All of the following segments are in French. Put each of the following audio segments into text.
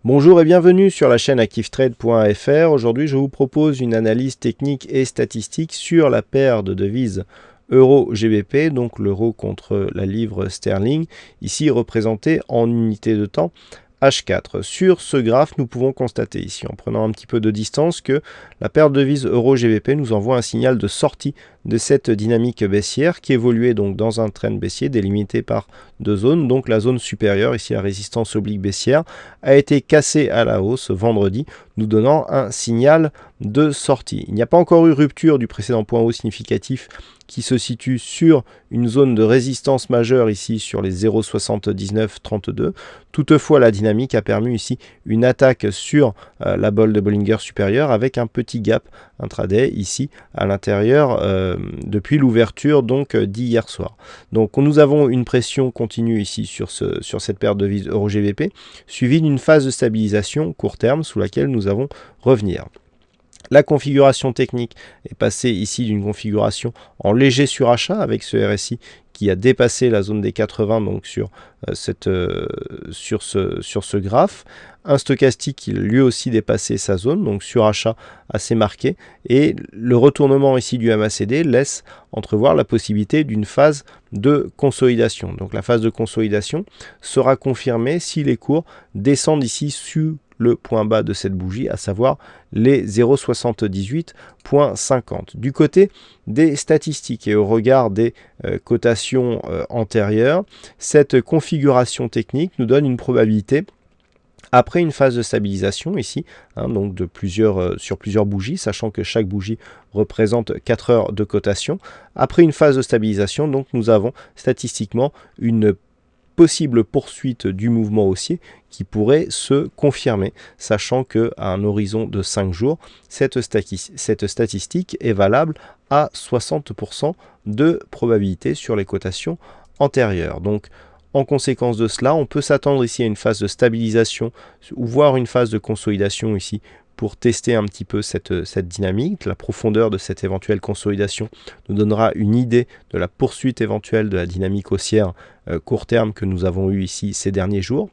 Bonjour et bienvenue sur la chaîne activetrade.fr. Aujourd'hui, je vous propose une analyse technique et statistique sur la paire de devises euro-GBP, donc l'euro contre la livre sterling, ici représentée en unité de temps H4. Sur ce graphe, nous pouvons constater ici, en prenant un petit peu de distance, que la paire de devises euro-GBP nous envoie un signal de sortie de cette dynamique baissière qui évoluait donc dans un trend baissier délimité par deux zones. Donc la zone supérieure, ici la résistance oblique baissière, a été cassée à la hausse vendredi, nous donnant un signal de sortie. Il n'y a pas encore eu rupture du précédent point haut significatif qui se situe sur une zone de résistance majeure ici sur les 0,7932. Toutefois, la dynamique a permis ici une attaque sur la bolle de Bollinger supérieure avec un petit gap intraday ici à l'intérieur depuis l'ouverture donc d'hier soir. Donc nous avons une pression continue ici sur cette paire de devises euro-GBP suivie d'une phase de stabilisation court terme sous laquelle nous allons revenir. La configuration technique est passée ici d'une configuration en léger surachat avec ce RSI qui a dépassé la zone des 80 donc sur ce graphe. Un stochastique qui lui aussi dépassé sa zone, donc surachat assez marqué. Et le retournement ici du MACD laisse entrevoir la possibilité d'une phase de consolidation. Donc la phase de consolidation sera confirmée si les cours descendent ici sous le point bas de cette bougie, à savoir les 0,78.50. Du côté des statistiques et au regard des cotations antérieures, cette configuration technique nous donne une probabilité après une phase de stabilisation ici, donc sur plusieurs bougies, sachant que chaque bougie représente 4 heures de cotation. Après une phase de stabilisation, donc nous avons statistiquement une possible poursuite du mouvement haussier qui pourrait se confirmer, sachant qu'à un horizon de 5 jours, cette statistique est valable à 60% de probabilité sur les cotations antérieures. Donc, en conséquence de cela, on peut s'attendre ici à une phase de stabilisation ou voire une phase de consolidation ici pour tester un petit peu cette dynamique. La profondeur de cette éventuelle consolidation nous donnera une idée de la poursuite éventuelle de la dynamique haussière court terme que nous avons eu ici ces derniers jours.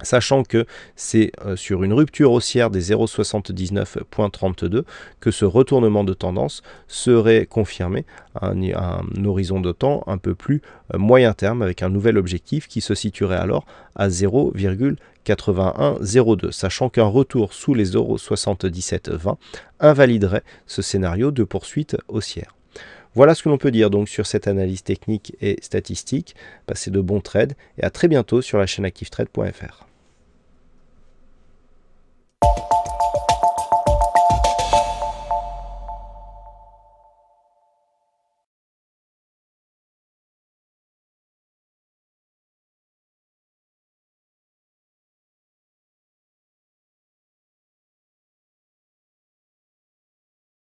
Sachant que c'est sur une rupture haussière des 0,79.32 que ce retournement de tendance serait confirmé à un horizon de temps un peu plus moyen terme avec un nouvel objectif qui se situerait alors à 0,8102, sachant qu'un retour sous les 0,7720 invaliderait ce scénario de poursuite haussière. Voilà ce que l'on peut dire donc sur cette analyse technique et statistique. Passez de bons trades et à très bientôt sur la chaîne activetrade.fr.